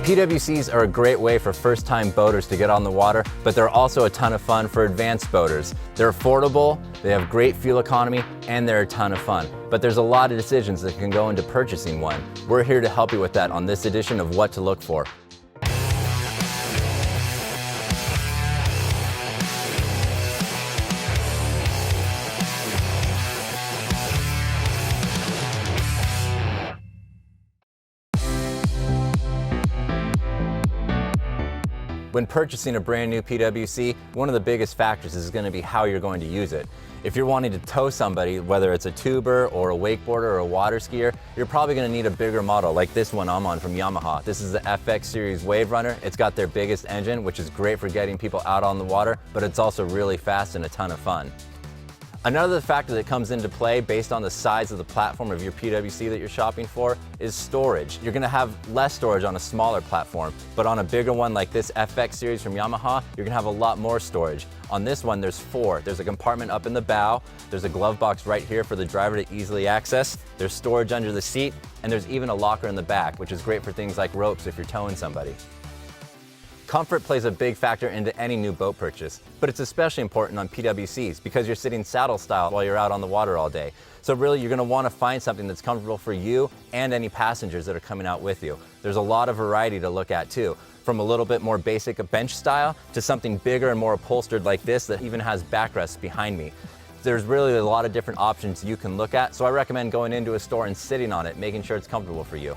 PWCs are a great way for first-time boaters to get on the water, but they're also a ton of fun for advanced boaters. They're affordable, they have great fuel economy, and they're a ton of fun. But there's a lot of decisions that can go into purchasing one. We're here to help you with that on this edition of What to Look For. When purchasing a brand new PWC, one of the biggest factors is going to be how you're going to use it. If you're wanting to tow somebody, whether it's a tuber or a wakeboarder or a water skier, you're probably going to need a bigger model like this one I'm on from Yamaha. This is the FX Series Wave Runner. It's got their biggest engine, which is great for getting people out on the water, but it's also really fast and a ton of fun. Another factor that comes into play based on the size of the platform of your PWC that you're shopping for is storage. You're going to have less storage on a smaller platform, but on a bigger one like this FX series from Yamaha, you're going to have a lot more storage. On this one, there's 4. There's a compartment up in the bow, there's a glove box right here for the driver to easily access, there's storage under the seat, and there's even a locker in the back, which is great for things like ropes if you're towing somebody. Comfort plays a big factor into any new boat purchase, but it's especially important on PWCs because you're sitting saddle style while you're out on the water all day. So really you're going to want to find something that's comfortable for you and any passengers that are coming out with you. There's a lot of variety to look at too, from a little bit more basic bench style to something bigger and more upholstered like this that even has backrests behind me. There's really a lot of different options you can look at, so I recommend going into a store and sitting on it, making sure it's comfortable for you.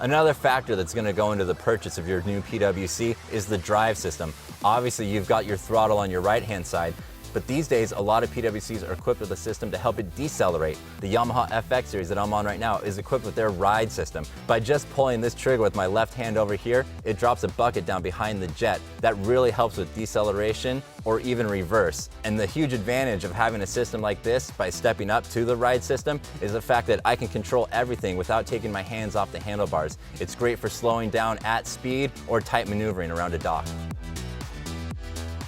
Another factor that's going to go into the purchase of your new PWC is the drive system. Obviously, you've got your throttle on your right-hand side, but these days, a lot of PWCs are equipped with a system to help it decelerate. The Yamaha FX series that I'm on right now is equipped with their ride system. By just pulling this trigger with my left hand over here, it drops a bucket down behind the jet. That really helps with deceleration or even reverse. And the huge advantage of having a system like this by stepping up to the ride system is the fact that I can control everything without taking my hands off the handlebars. It's great for slowing down at speed or tight maneuvering around a dock.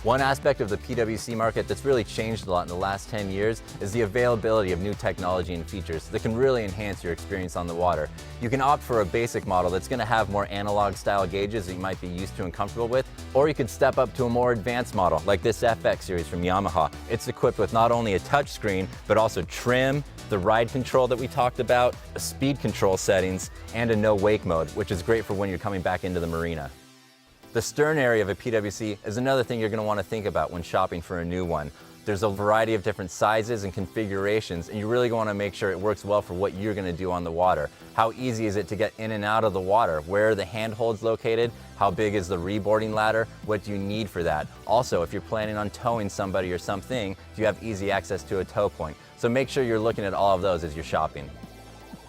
One aspect of the PWC market that's really changed a lot in the last 10 years is the availability of new technology and features that can really enhance your experience on the water. You can opt for a basic model that's going to have more analog style gauges that you might be used to and comfortable with, or you could step up to a more advanced model like this FX series from Yamaha. It's equipped with not only a touch screen, but also trim, the ride control that we talked about, speed control settings, and a no wake mode, which is great for when you're coming back into the marina. The stern area of a PWC is another thing you're going to want to think about when shopping for a new one. There's a variety of different sizes and configurations, and you really want to make sure it works well for what you're going to do on the water. How easy is it to get in and out of the water? Where are the handholds located? How big is the reboarding ladder? What do you need for that? Also, if you're planning on towing somebody or something, do you have easy access to a tow point? So make sure you're looking at all of those as you're shopping.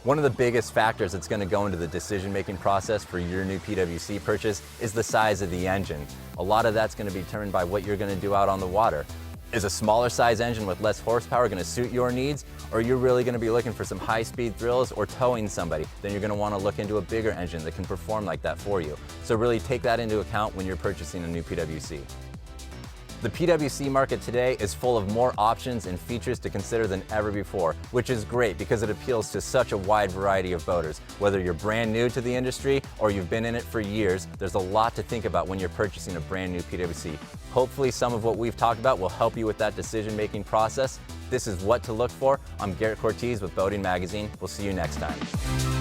One of the biggest factors that's going to go into the decision-making process for your new PWC purchase is the size of the engine. A lot of that's going to be determined by what you're going to do out on the water. Is a smaller size engine with less horsepower going to suit your needs, or you're really going to be looking for some high-speed thrills or towing somebody? Then you're going to want to look into a bigger engine that can perform like that for you. So really take that into account when you're purchasing a new PWC. The PWC market today is full of more options and features to consider than ever before, which is great because it appeals to such a wide variety of boaters. Whether you're brand new to the industry or you've been in it for years, there's a lot to think about when you're purchasing a brand new PWC. Hopefully some of what we've talked about will help you with that decision-making process. This is What to Look For. I'm Garrett Cortez with Boating Magazine. We'll see you next time.